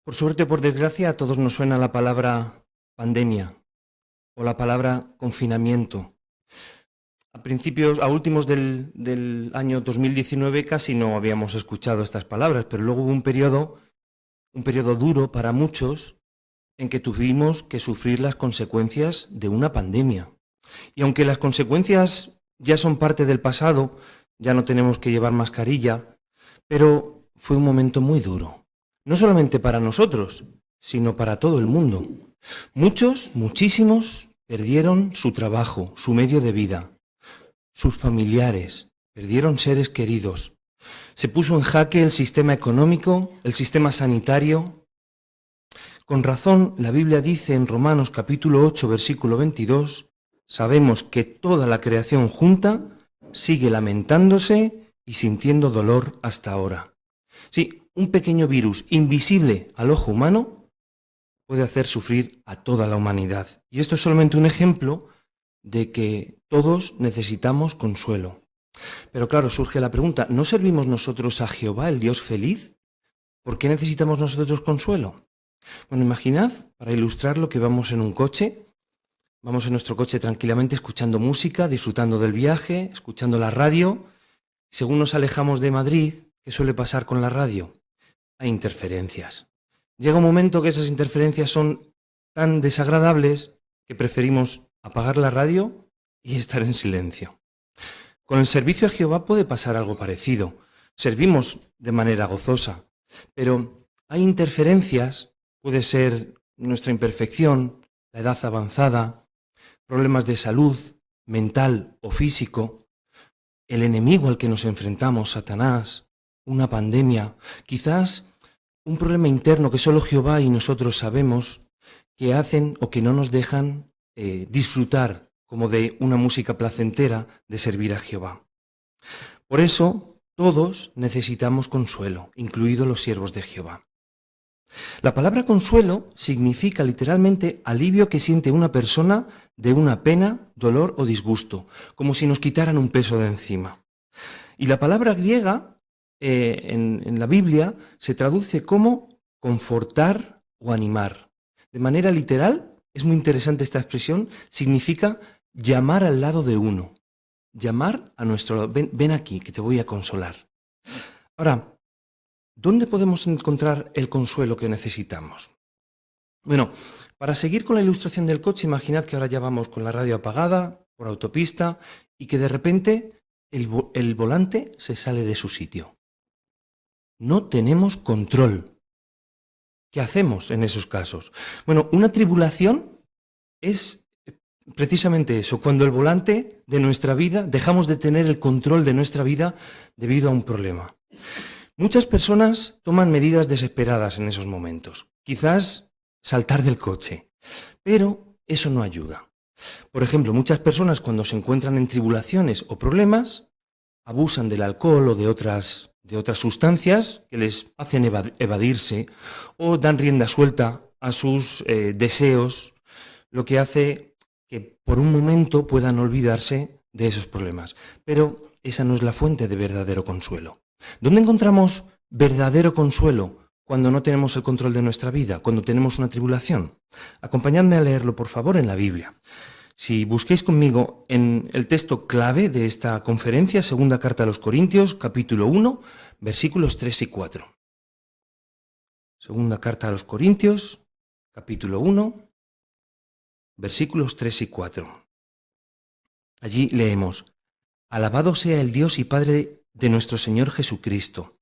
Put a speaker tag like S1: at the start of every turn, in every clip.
S1: Por suerte o por desgracia, a todos nos suena la palabra pandemia o la palabra confinamiento. A últimos del año 2019 casi no habíamos escuchado estas palabras, pero luego hubo un periodo duro para muchos en que tuvimos que sufrir las consecuencias de una pandemia. Y aunque las consecuencias ya son parte del pasado, ya no tenemos que llevar mascarilla, pero fue un momento muy duro. No solamente para nosotros, sino para todo el mundo. Muchísimos, perdieron su trabajo, su medio de vida, sus familiares, perdieron seres queridos. Se puso en jaque el sistema económico, el sistema sanitario. Con razón, la Biblia dice en Romanos capítulo 8, versículo 22, sabemos que toda la creación junta sigue lamentándose y sintiendo dolor hasta ahora. Sí, un pequeño virus invisible al ojo humano puede hacer sufrir a toda la humanidad. Y esto es solamente un ejemplo de que todos necesitamos consuelo. Pero claro, surge la pregunta, ¿no servimos nosotros a Jehová, el Dios feliz? ¿Por qué necesitamos nosotros consuelo? Bueno, imaginad, para ilustrarlo, que vamos en un coche, vamos en nuestro coche tranquilamente escuchando música, disfrutando del viaje, escuchando la radio. Según nos alejamos de Madrid, ¿qué suele pasar con la radio? Hay interferencias. Llega un momento que esas interferencias son tan desagradables que preferimos apagar la radio y estar en silencio. Con el servicio a Jehová puede pasar algo parecido. Servimos de manera gozosa, pero hay interferencias, puede ser nuestra imperfección, la edad avanzada, problemas de salud, mental o físico, el enemigo al que nos enfrentamos, Satanás, una pandemia, quizás un problema interno que solo Jehová y nosotros sabemos, que hacen o que no nos dejan disfrutar como de una música placentera de servir a Jehová. Por eso, todos necesitamos consuelo, incluidos los siervos de Jehová. La palabra consuelo significa literalmente alivio que siente una persona de una pena, dolor o disgusto, como si nos quitaran un peso de encima. Y la palabra griega en la Biblia se traduce como confortar o animar. De manera literal, es muy interesante esta expresión, significa llamar al lado de uno, llamar a nuestro lado, ven aquí que te voy a consolar. Ahora, ¿dónde podemos encontrar el consuelo que necesitamos? Bueno, para seguir con la ilustración del coche, imaginad que ahora ya vamos con la radio apagada, por autopista, y que de repente el volante se sale de su sitio. No tenemos control. ¿Qué hacemos en esos casos? Bueno, una tribulación es precisamente eso, cuando el volante de nuestra vida, dejamos de tener el control de nuestra vida debido a un problema. Muchas personas toman medidas desesperadas en esos momentos, quizás saltar del coche, pero eso no ayuda. Por ejemplo, muchas personas cuando se encuentran en tribulaciones o problemas, abusan del alcohol o de otras sustancias que les hacen evadirse o dan rienda suelta a sus deseos, lo que hace que por un momento puedan olvidarse de esos problemas. Pero esa no es la fuente de verdadero consuelo. ¿Dónde encontramos verdadero consuelo cuando no tenemos el control de nuestra vida, cuando tenemos una tribulación? Acompañadme a leerlo, por favor, en la Biblia. Si busquéis conmigo en el texto clave de esta conferencia, segunda carta a los Corintios, capítulo 1, versículos 3 y 4. Segunda carta a los Corintios, capítulo 1, versículos 3 y 4. Allí leemos: Alabado sea el Dios y Padre de nuestro Señor Jesucristo,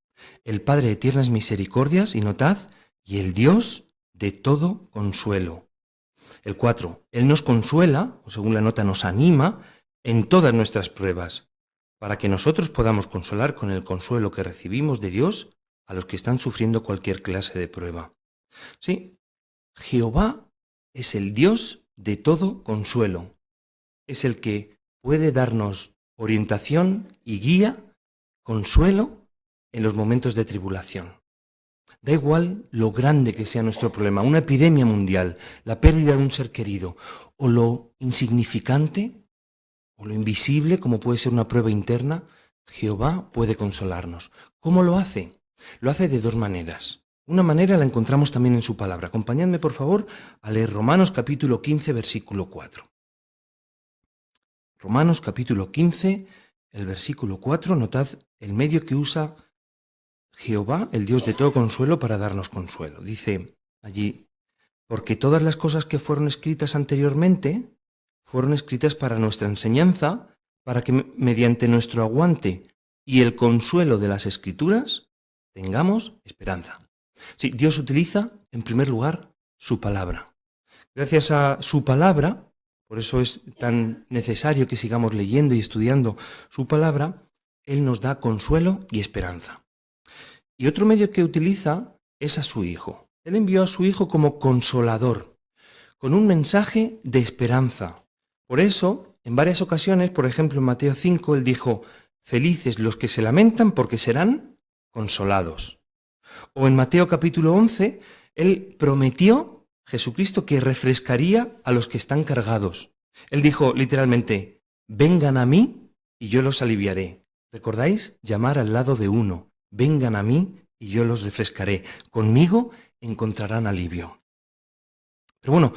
S1: el Padre de tiernas misericordias, y notad, y el Dios de todo consuelo. El 4. Él nos consuela, o según la nota nos anima, en todas nuestras pruebas, para que nosotros podamos consolar con el consuelo que recibimos de Dios a los que están sufriendo cualquier clase de prueba. Sí, Jehová es el Dios de todo consuelo. Es el que puede darnos orientación y guía, consuelo en los momentos de tribulación. Da igual lo grande que sea nuestro problema, una epidemia mundial, la pérdida de un ser querido, o lo insignificante, o lo invisible, como puede ser una prueba interna, Jehová puede consolarnos. ¿Cómo lo hace? Lo hace de dos maneras. Una manera la encontramos también en su palabra. Acompañadme, por favor, a leer Romanos capítulo 15, versículo 4. Romanos capítulo 15, el versículo 4, notad el medio que usa Jehová, el Dios de todo consuelo, para darnos consuelo. Dice allí, porque todas las cosas que fueron escritas anteriormente fueron escritas para nuestra enseñanza, para que mediante nuestro aguante y el consuelo de las Escrituras tengamos esperanza. Sí, Dios utiliza, en primer lugar, su palabra. Gracias a su palabra, por eso es tan necesario que sigamos leyendo y estudiando su palabra, Él nos da consuelo y esperanza. Y otro medio que utiliza es a su Hijo. Él envió a su Hijo como consolador, con un mensaje de esperanza. Por eso, en varias ocasiones, por ejemplo en Mateo 5, Él dijo, felices los que se lamentan porque serán consolados. O en Mateo capítulo 11, Él prometió, Jesucristo, que refrescaría a los que están cargados. Él dijo literalmente, vengan a mí y yo los aliviaré. ¿Recordáis? Llamar al lado de uno. Vengan a mí y yo los refrescaré. Conmigo encontrarán alivio. Pero bueno,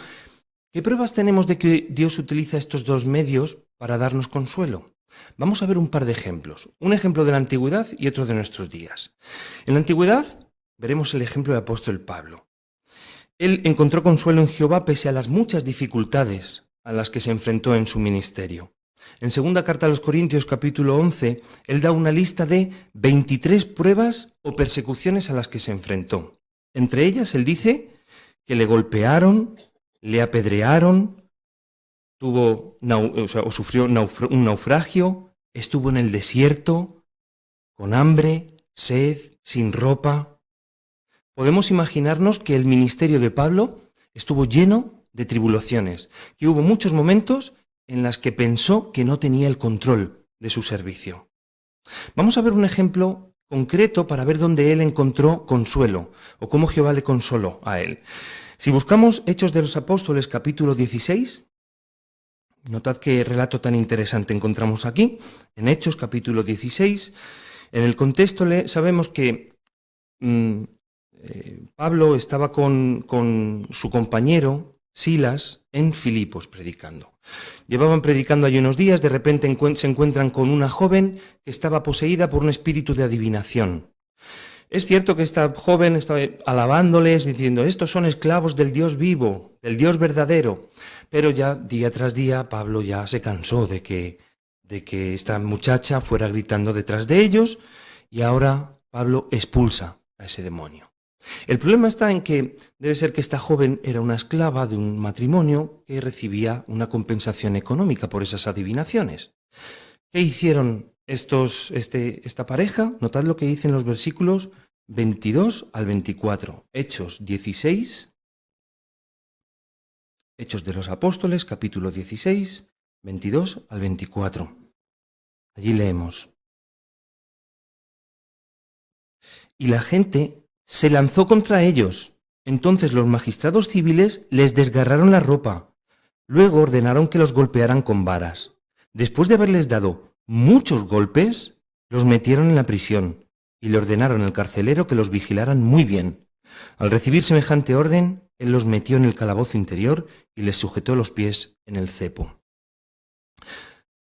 S1: ¿qué pruebas tenemos de que Dios utiliza estos dos medios para darnos consuelo? Vamos a ver un par de ejemplos. Un ejemplo de la antigüedad y otro de nuestros días. En la antigüedad veremos el ejemplo del apóstol Pablo. Él encontró consuelo en Jehová pese a las muchas dificultades a las que se enfrentó en su ministerio. En segunda carta a los Corintios, capítulo 11, él da una lista de 23 pruebas o persecuciones a las que se enfrentó. Entre ellas, él dice que le golpearon, le apedrearon, sufrió un naufragio, estuvo en el desierto, con hambre, sed, sin ropa. Podemos imaginarnos que el ministerio de Pablo estuvo lleno de tribulaciones, que hubo muchos momentos en las que pensó que no tenía el control de su servicio. Vamos a ver un ejemplo concreto para ver dónde él encontró consuelo, o cómo Jehová le consoló a él. Si buscamos Hechos de los Apóstoles, capítulo 16, notad qué relato tan interesante encontramos aquí. En Hechos, capítulo 16, en el contexto sabemos que Pablo estaba con su compañero Silas en Filipos predicando. Llevaban predicando allí unos días, de repente se encuentran con una joven que estaba poseída por un espíritu de adivinación. Es cierto que esta joven estaba alabándoles, diciendo, estos son esclavos del Dios vivo, del Dios verdadero. Pero ya día tras día Pablo ya se cansó de que esta muchacha fuera gritando detrás de ellos, y ahora Pablo expulsa a ese demonio. El problema está en que debe ser que esta joven era una esclava de un matrimonio que recibía una compensación económica por esas adivinaciones. ¿Qué hicieron esta pareja? Notad lo que dicen los versículos 22 al 24. Hechos 16, Hechos de los Apóstoles, capítulo 16, 22 al 24. Allí leemos. Y la gente se lanzó contra ellos. Entonces los magistrados civiles les desgarraron la ropa. Luego ordenaron que los golpearan con varas. Después de haberles dado muchos golpes, los metieron en la prisión y le ordenaron al carcelero que los vigilaran muy bien. Al recibir semejante orden, él los metió en el calabozo interior y les sujetó los pies en el cepo.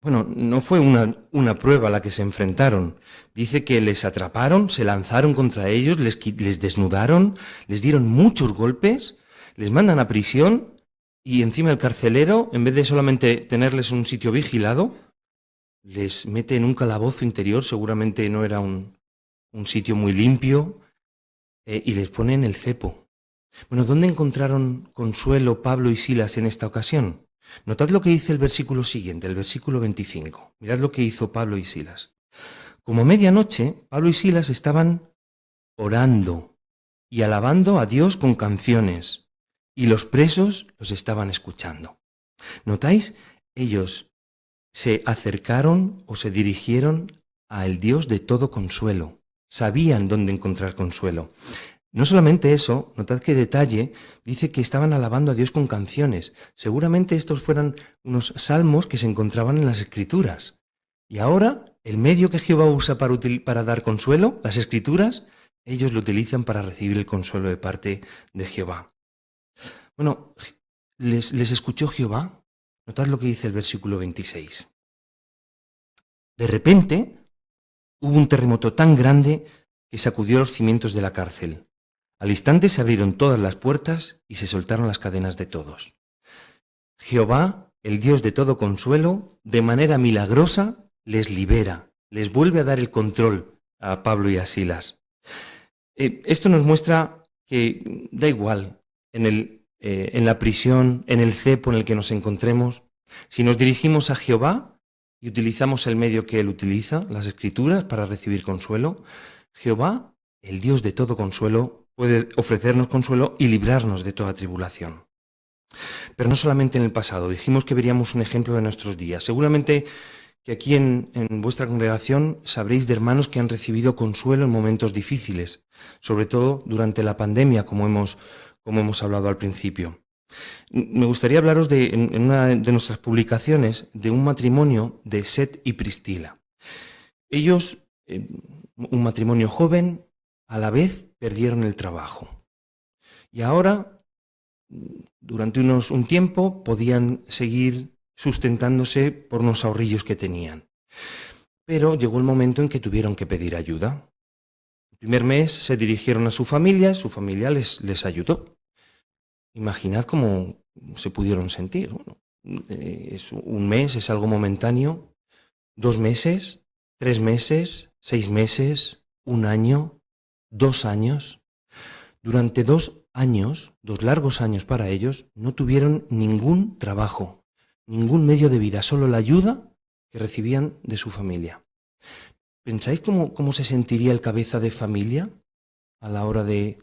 S1: Bueno, no fue una prueba a la que se enfrentaron. Dice que les atraparon, se lanzaron contra ellos, les desnudaron, les dieron muchos golpes, les mandan a prisión y encima el carcelero, en vez de solamente tenerles un sitio vigilado, les mete en un calabozo interior, seguramente no era un sitio muy limpio, y les pone en el cepo. Bueno, ¿dónde encontraron consuelo Pablo y Silas en esta ocasión? Notad lo que dice el versículo siguiente, el versículo 25. Mirad lo que hizo Pablo y Silas. Como a medianoche, Pablo y Silas estaban orando y alabando a Dios con canciones, y los presos los estaban escuchando. ¿Notáis? Ellos se acercaron o se dirigieron al Dios de todo consuelo. Sabían dónde encontrar consuelo. No solamente eso, notad qué detalle, dice que estaban alabando a Dios con canciones. Seguramente estos fueran unos salmos que se encontraban en las Escrituras. Y ahora, el medio que Jehová usa para dar consuelo, las Escrituras, ellos lo utilizan para recibir el consuelo de parte de Jehová. Bueno, ¿les escuchó Jehová? Notad lo que dice el versículo 26. De repente hubo un terremoto tan grande que sacudió los cimientos de la cárcel. Al instante se abrieron todas las puertas y se soltaron las cadenas de todos. Jehová, el Dios de todo consuelo, de manera milagrosa les libera, les vuelve a dar el control a Pablo y a Silas. Esto nos muestra que da igual en la prisión, en el cepo en el que nos encontremos, si nos dirigimos a Jehová y utilizamos el medio que Él utiliza, las Escrituras, para recibir consuelo, Jehová, el Dios de todo consuelo, puede ofrecernos consuelo y librarnos de toda tribulación. Pero no solamente en el pasado, dijimos que veríamos un ejemplo de nuestros días. Seguramente que aquí en vuestra congregación sabréis de hermanos que han recibido consuelo en momentos difíciles, sobre todo durante la pandemia, como hemos hablado al principio. Me gustaría hablaros en una de nuestras publicaciones de un matrimonio de Set y Priscila. Ellos, un matrimonio joven, a la vez perdieron el trabajo. Y ahora, durante un tiempo, podían seguir sustentándose por unos ahorrillos que tenían. Pero llegó el momento en que tuvieron que pedir ayuda. El primer mes se dirigieron a su familia les ayudó. Imaginad cómo se pudieron sentir. Bueno, un mes es algo momentáneo, 2 meses, 3 meses, 6 meses, 1 año, 2 años. Durante 2 años, 2 largos años para ellos, no tuvieron ningún trabajo, ningún medio de vida, solo la ayuda que recibían de su familia. ¿Pensáis cómo se sentiría el cabeza de familia a la hora de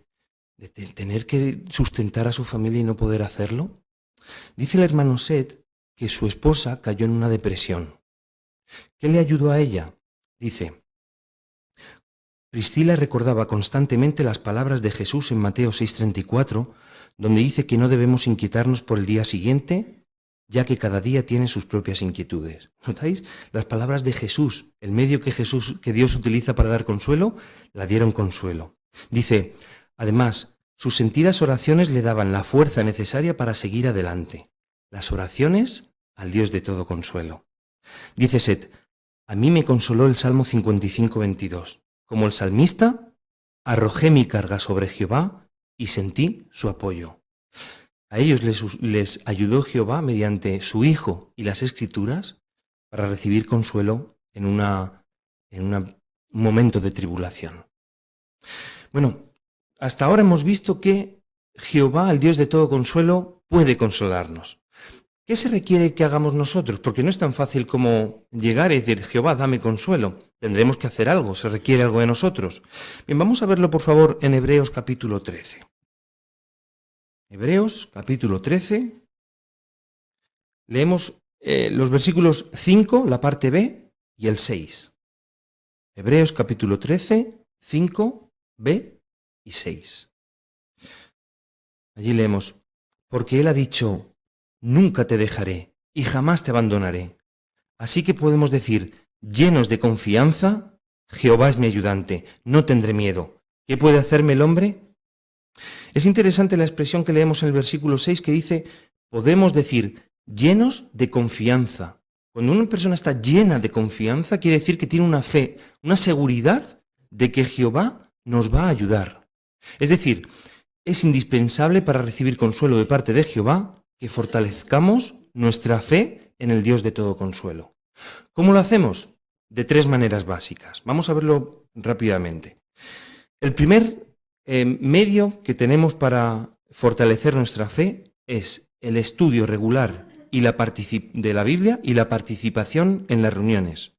S1: tener que sustentar a su familia y no poder hacerlo? Dice el hermano Set que su esposa cayó en una depresión. ¿Qué le ayudó a ella? Dice: Priscila recordaba constantemente las palabras de Jesús en Mateo 6:34, donde dice que no debemos inquietarnos por el día siguiente, ya que cada día tiene sus propias inquietudes. ¿Notáis? Las palabras de Jesús, el medio que Dios utiliza para dar consuelo, la dieron consuelo. Dice: además, sus sentidas oraciones le daban la fuerza necesaria para seguir adelante. Las oraciones al Dios de todo consuelo. Dice Set: a mí me consoló el Salmo 55:22. Como el salmista, arrojé mi carga sobre Jehová y sentí su apoyo. A ellos les ayudó Jehová mediante su Hijo y las Escrituras para recibir consuelo en un momento de tribulación. Bueno, hasta ahora hemos visto que Jehová, el Dios de todo consuelo, puede consolarnos. ¿Qué se requiere que hagamos nosotros? Porque no es tan fácil como llegar y decir: Jehová, dame consuelo. Tendremos que hacer algo, se requiere algo de nosotros. Bien, vamos a verlo por favor en Hebreos capítulo 13. Hebreos capítulo 13. Leemos los versículos 5, la parte B, y el 6. Hebreos capítulo 13, 5, B y 6. Allí leemos: porque Él ha dicho: nunca te dejaré y jamás te abandonaré. Así que podemos decir, llenos de confianza: Jehová es mi ayudante, no tendré miedo. ¿Qué puede hacerme el hombre? Es interesante la expresión que leemos en el versículo 6 que dice: podemos decir, llenos de confianza. Cuando una persona está llena de confianza, quiere decir que tiene una fe, una seguridad de que Jehová nos va a ayudar. Es decir, es indispensable para recibir consuelo de parte de Jehová que fortalezcamos nuestra fe en el Dios de todo consuelo. ¿Cómo lo hacemos? De 3 maneras básicas. Vamos a verlo rápidamente. El primer medio que tenemos para fortalecer nuestra fe es el estudio regular de la Biblia y la participación en las reuniones.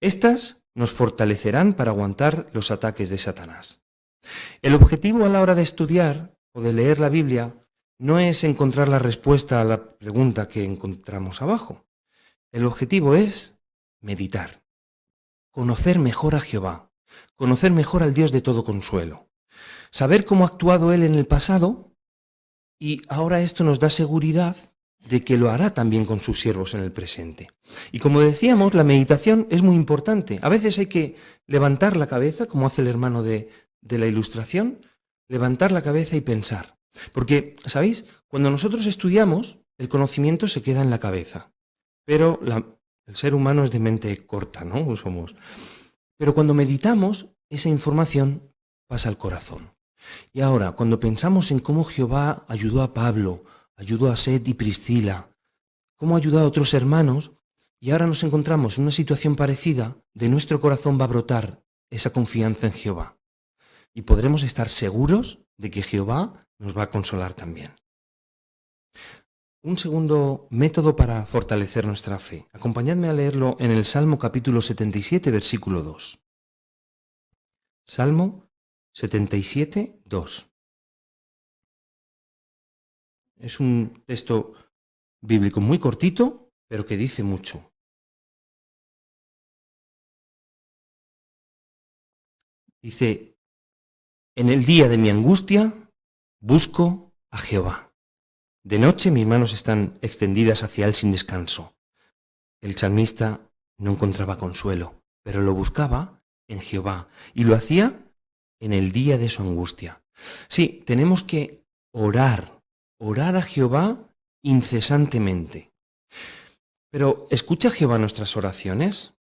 S1: Estas nos fortalecerán para aguantar los ataques de Satanás. El objetivo a la hora de estudiar o de leer la Biblia no es encontrar la respuesta a la pregunta que encontramos abajo. El objetivo es meditar, conocer mejor a Jehová, conocer mejor al Dios de todo consuelo, saber cómo ha actuado Él en el pasado, y ahora esto nos da seguridad de que lo hará también con sus siervos en el presente. Y como decíamos, la meditación es muy importante. A veces hay que levantar la cabeza, como hace el hermano de de la ilustración, levantar la cabeza y pensar. Porque, ¿sabéis? Cuando nosotros estudiamos, el conocimiento se queda en la cabeza. Pero el ser humano es de mente corta, ¿no? Somos. Pero cuando meditamos, esa información pasa al corazón. Y ahora, cuando pensamos en cómo Jehová ayudó a Pablo, ayudó a Seth y Priscila, cómo ayudó a otros hermanos, y ahora nos encontramos en una situación parecida, de nuestro corazón va a brotar esa confianza en Jehová. Y podremos estar seguros de que Jehová nos va a consolar también. Un segundo método para fortalecer nuestra fe. Acompañadme a leerlo en el Salmo capítulo 77, versículo 2. Salmo 77, 2. Es un texto bíblico muy cortito, pero que dice mucho. Dice, en el día de mi angustia, busco a Jehová. De noche mis manos están extendidas hacia él sin descanso. El salmista no encontraba consuelo, pero lo buscaba en Jehová y lo hacía en el día de su angustia. Sí, tenemos que orar a Jehová incesantemente. Pero, ¿escucha Jehová nuestras oraciones?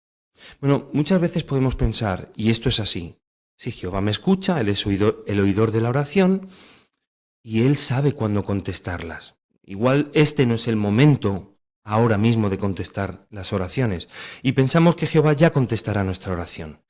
S1: Bueno, muchas veces podemos pensar, y esto es así, si Jehová me escucha, Él es el oidor de la oración, y Él sabe cuándo contestarlas. Igual este no es el momento ahora mismo de contestar las oraciones, y pensamos que Jehová ya contestará nuestra oración.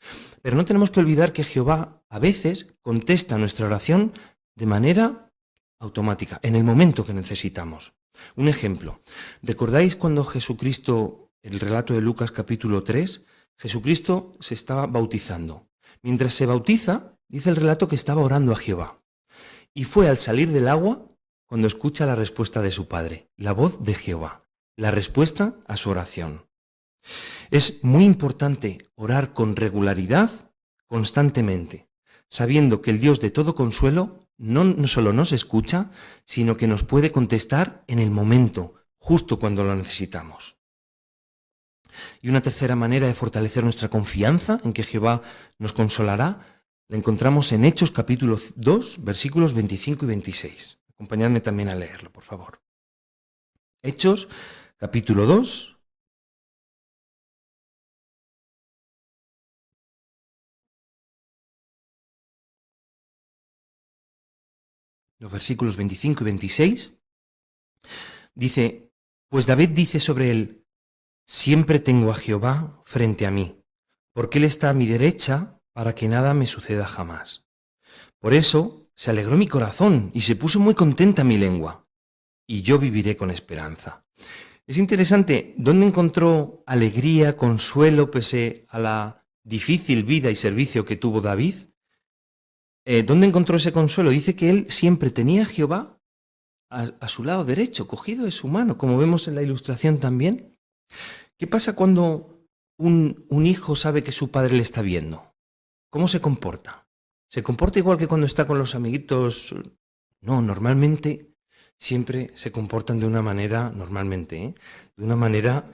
S1: Pero no tenemos que olvidar que Jehová a veces contesta nuestra oración de manera automática, en el momento que necesitamos. Un ejemplo, ¿recordáis cuando Jesucristo, el relato de Lucas capítulo 3, Jesucristo se estaba bautizando? Mientras se bautiza, dice el relato que estaba orando a Jehová. Y fue al salir del agua cuando escucha la respuesta de su Padre, la voz de Jehová, la respuesta a su oración. Es muy importante orar con regularidad, constantemente, sabiendo que el Dios de todo consuelo no solo nos escucha, sino que nos puede contestar en el momento, justo cuando lo necesitamos. Y una tercera manera de fortalecer nuestra confianza en que Jehová nos consolará, la encontramos en Hechos capítulo 2, versículos 25 y 26. Acompañadme también a leerlo, por favor. Hechos capítulo 2, los versículos 25 y 26, dice, pues David dice sobre él, siempre tengo a Jehová frente a mí, porque él está a mi derecha para que nada me suceda jamás. Por eso se alegró mi corazón y se puso muy contenta mi lengua, y yo viviré con esperanza. Es interesante, ¿dónde encontró alegría, consuelo, pese a la difícil vida y servicio que tuvo David? ¿Dónde encontró ese consuelo? Dice que él siempre tenía a Jehová a su lado derecho, cogido de su mano, como vemos en la ilustración también. ¿Qué pasa cuando un hijo sabe que su padre le está viendo? ¿Cómo se comporta? ¿Se comporta igual que cuando está con los amiguitos? No, normalmente siempre se comportan de una manera, de una manera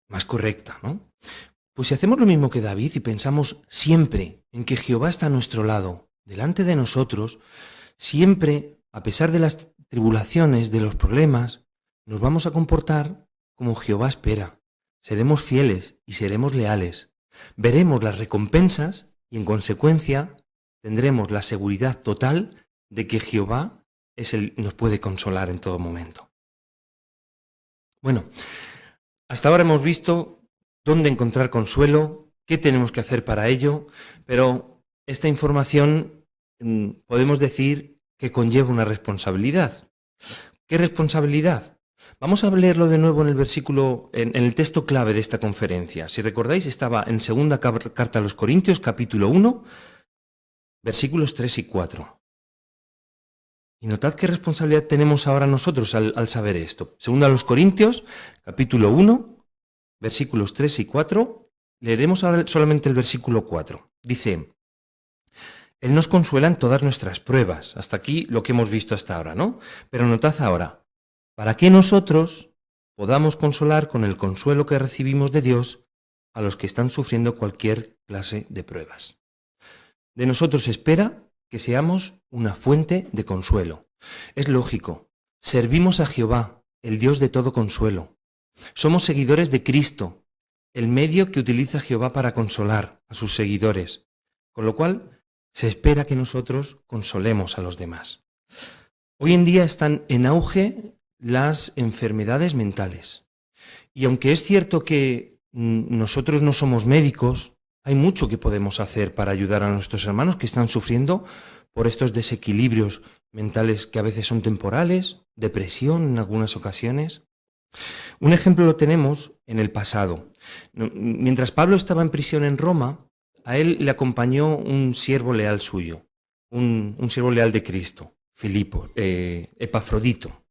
S1: más correcta, ¿no? Pues si hacemos lo mismo que David y pensamos siempre en que Jehová está a nuestro lado, delante de nosotros, siempre, a pesar de las tribulaciones, de los problemas, nos vamos a comportar como Jehová espera. Seremos fieles y seremos leales. Veremos las recompensas y, en consecuencia, tendremos la seguridad total de que Jehová nos puede consolar en todo momento. Bueno, hasta ahora hemos visto dónde encontrar consuelo, qué tenemos que hacer para ello, pero esta información podemos decir que conlleva una responsabilidad. ¿Qué responsabilidad? Vamos a leerlo de nuevo en el versículo, en el texto clave de esta conferencia. Si recordáis, estaba en segunda carta a los Corintios, capítulo 1, versículos 3 y 4. Y notad qué responsabilidad tenemos ahora nosotros al saber esto. Segunda a los Corintios, capítulo 1, versículos 3 y 4, leeremos ahora solamente el versículo 4. Dice, Él nos consuela en todas nuestras pruebas. Hasta aquí lo que hemos visto hasta ahora, ¿no? Pero notad ahora, para que nosotros podamos consolar con el consuelo que recibimos de Dios a los que están sufriendo cualquier clase de pruebas. De nosotros espera que seamos una fuente de consuelo. Es lógico, servimos a Jehová, el Dios de todo consuelo. Somos seguidores de Cristo, el medio que utiliza Jehová para consolar a sus seguidores, con lo cual se espera que nosotros consolemos a los demás. Hoy en día están en auge las enfermedades mentales. Y aunque es cierto que nosotros no somos médicos, hay mucho que podemos hacer para ayudar a nuestros hermanos que están sufriendo por estos desequilibrios mentales que a veces son temporales, depresión en algunas ocasiones. Un ejemplo lo tenemos en el pasado. Mientras Pablo estaba en prisión en Roma, a él le acompañó un siervo leal suyo, un siervo leal de Cristo, Epafrodito.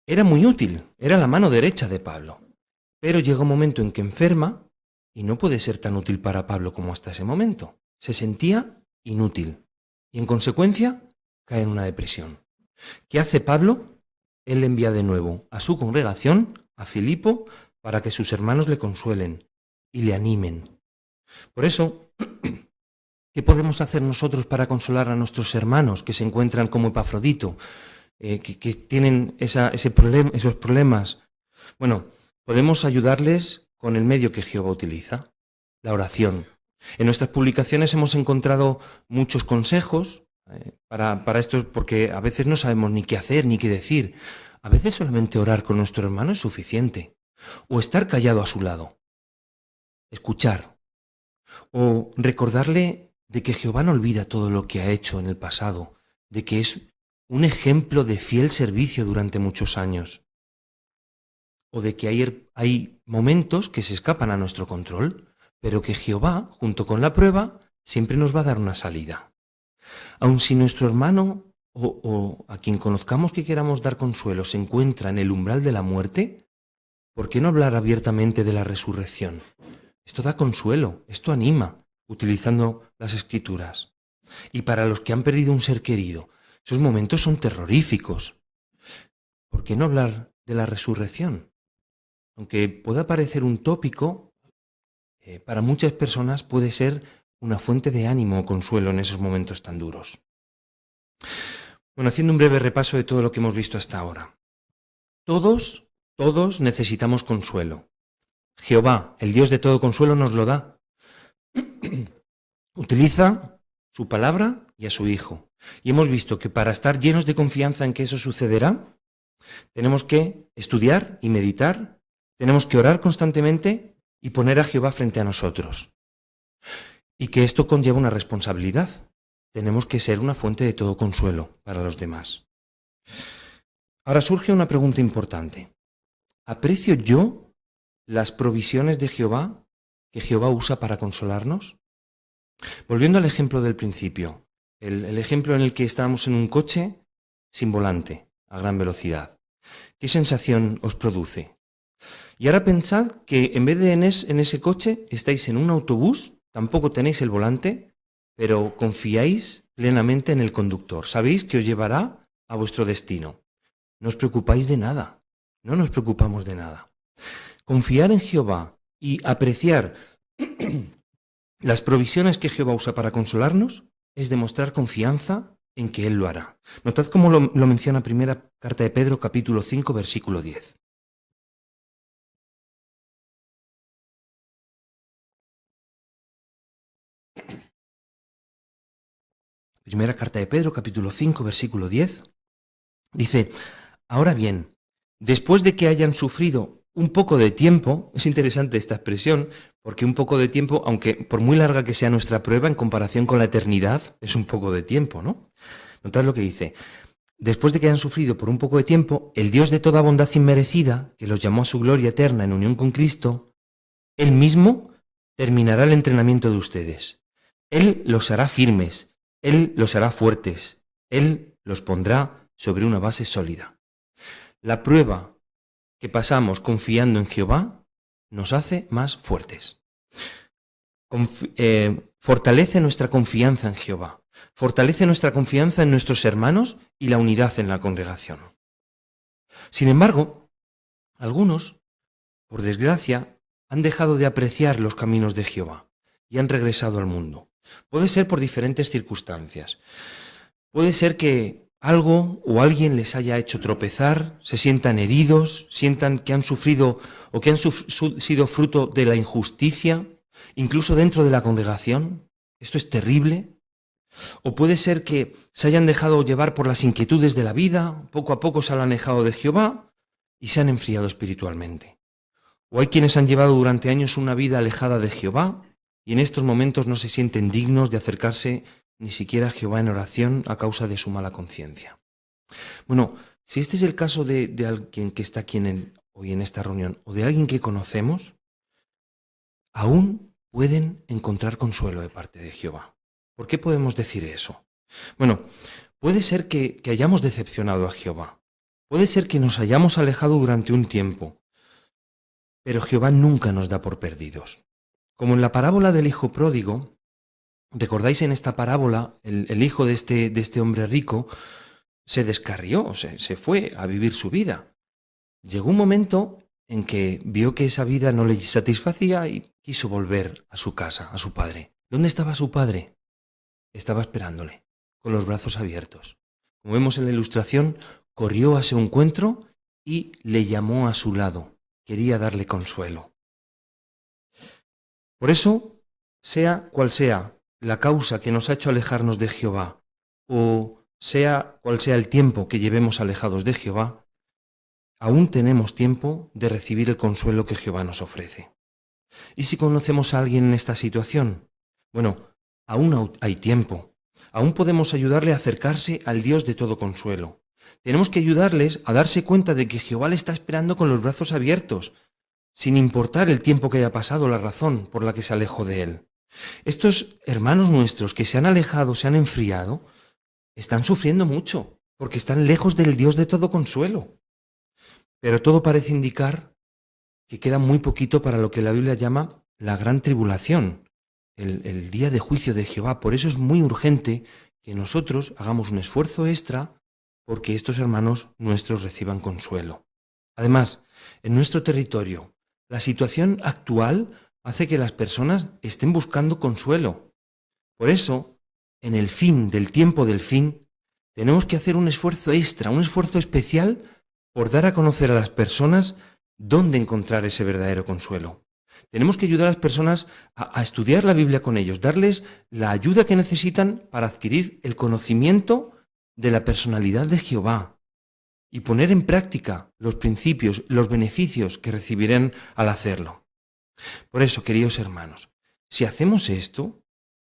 S1: Era muy útil, era la mano derecha de Pablo, pero llega un momento en que enferma y no puede ser tan útil para Pablo como hasta ese momento. Se sentía inútil y en consecuencia cae en una depresión. ¿Qué hace Pablo? Él le envía de nuevo a su congregación, a Filipo, para que sus hermanos le consuelen y le animen. Por eso, ¿qué podemos hacer nosotros para consolar a nuestros hermanos que se encuentran como Epafrodito, que tienen esos problemas? Bueno, podemos ayudarles con el medio que Jehová utiliza, la oración. En nuestras publicaciones hemos encontrado muchos consejos para esto, porque a veces no sabemos ni qué hacer ni qué decir. A veces solamente orar con nuestro hermano es suficiente. O estar callado a su lado. Escuchar. O recordarle de que Jehová no olvida todo lo que ha hecho en el pasado, de que es un ejemplo de fiel servicio durante muchos años. O de que hay momentos que se escapan a nuestro control, pero que Jehová, junto con la prueba, siempre nos va a dar una salida. Aun si nuestro hermano o a quien conozcamos que queramos dar consuelo se encuentra en el umbral de la muerte, ¿por qué no hablar abiertamente de la resurrección? Esto da consuelo, esto anima, utilizando las Escrituras. Y para los que han perdido un ser querido, esos momentos son terroríficos. ¿Por qué no hablar de la resurrección? Aunque pueda parecer un tópico, para muchas personas puede ser una fuente de ánimo o consuelo en esos momentos tan duros. Bueno, haciendo un breve repaso de todo lo que hemos visto hasta ahora. Todos necesitamos consuelo. Jehová, el Dios de todo consuelo, nos lo da. Utiliza su palabra y a su Hijo. Y hemos visto que para estar llenos de confianza en que eso sucederá, tenemos que estudiar y meditar, tenemos que orar constantemente y poner a Jehová frente a nosotros. Y que esto conlleva una responsabilidad. Tenemos que ser una fuente de todo consuelo para los demás. Ahora surge una pregunta importante. ¿Aprecio yo las provisiones de Jehová que Jehová usa para consolarnos? Volviendo al ejemplo del principio, el ejemplo en el que estábamos en un coche sin volante, a gran velocidad. ¿Qué sensación os produce? Y ahora pensad que en vez de en ese coche estáis en un autobús, tampoco tenéis el volante, pero confiáis plenamente en el conductor. Sabéis que os llevará a vuestro destino. No os preocupáis de nada, no nos preocupamos de nada. Confiar en Jehová y apreciar las provisiones que Jehová usa para consolarnos es demostrar confianza en que Él lo hará. Notad cómo lo menciona primera carta de Pedro, capítulo 5, versículo 10. Primera carta de Pedro, capítulo 5, versículo 10. Dice, ahora bien, después de que hayan sufrido un poco de tiempo, es interesante esta expresión, porque un poco de tiempo, aunque por muy larga que sea nuestra prueba, en comparación con la eternidad, es un poco de tiempo, ¿no? Notad lo que dice. Después de que hayan sufrido por un poco de tiempo, el Dios de toda bondad inmerecida, que los llamó a su gloria eterna en unión con Cristo, Él mismo terminará el entrenamiento de ustedes. Él los hará firmes, Él los hará fuertes, Él los pondrá sobre una base sólida. La prueba que pasamos confiando en Jehová nos hace más fuertes. Fortalece nuestra confianza en Jehová. Fortalece nuestra confianza en nuestros hermanos y la unidad en la congregación. Sin embargo, algunos, por desgracia, han dejado de apreciar los caminos de Jehová y han regresado al mundo. Puede ser por diferentes circunstancias. Puede ser que algo o alguien les haya hecho tropezar, se sientan heridos, sientan que han sufrido o que han sido fruto de la injusticia, incluso dentro de la congregación. Esto es terrible. O puede ser que se hayan dejado llevar por las inquietudes de la vida, poco a poco se han alejado de Jehová y se han enfriado espiritualmente. O hay quienes han llevado durante años una vida alejada de Jehová y en estos momentos no se sienten dignos de acercarse ni siquiera a Jehová en oración a causa de su mala conciencia. Bueno, si este es el caso de alguien que está aquí hoy en esta reunión o de alguien que conocemos, aún pueden encontrar consuelo de parte de Jehová. ¿Por qué podemos decir eso? Bueno, puede ser que hayamos decepcionado a Jehová. Puede ser que nos hayamos alejado durante un tiempo. Pero Jehová nunca nos da por perdidos. Como en la parábola del hijo pródigo, ¿recordáis en esta parábola el hijo de este hombre rico se descarrió, se fue a vivir su vida? Llegó un momento en que vio que esa vida no le satisfacía y quiso volver a su casa, a su padre. ¿Dónde estaba su padre? Estaba esperándole, con los brazos abiertos. Como vemos en la ilustración, corrió a su encuentro y le llamó a su lado. Quería darle consuelo. Por eso, sea cual sea la causa que nos ha hecho alejarnos de Jehová, o sea cual sea el tiempo que llevemos alejados de Jehová, aún tenemos tiempo de recibir el consuelo que Jehová nos ofrece. ¿Y si conocemos a alguien en esta situación? Bueno, aún hay tiempo. Aún podemos ayudarle a acercarse al Dios de todo consuelo. Tenemos que ayudarles a darse cuenta de que Jehová le está esperando con los brazos abiertos, sin importar el tiempo que haya pasado, la razón por la que se alejó de él. Estos hermanos nuestros que se han alejado, se han enfriado, están sufriendo mucho, porque están lejos del Dios de todo consuelo. Pero todo parece indicar que queda muy poquito para lo que la Biblia llama la gran tribulación, el día de juicio de Jehová. Por eso es muy urgente que nosotros hagamos un esfuerzo extra porque estos hermanos nuestros reciban consuelo. Además, en nuestro territorio, la situación actual hace que las personas estén buscando consuelo. Por eso, en el fin del tiempo del fin, tenemos que hacer un esfuerzo extra, un esfuerzo especial por dar a conocer a las personas dónde encontrar ese verdadero consuelo. Tenemos que ayudar a las personas a estudiar la Biblia con ellos, darles la ayuda que necesitan para adquirir el conocimiento de la personalidad de Jehová y poner en práctica los principios, los beneficios que recibirán al hacerlo. Por eso, queridos hermanos, si hacemos esto,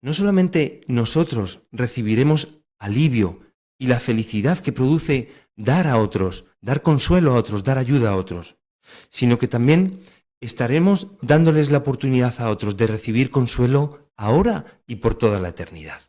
S1: no solamente nosotros recibiremos alivio y la felicidad que produce dar a otros, dar consuelo a otros, dar ayuda a otros, sino que también estaremos dándoles la oportunidad a otros de recibir consuelo ahora y por toda la eternidad.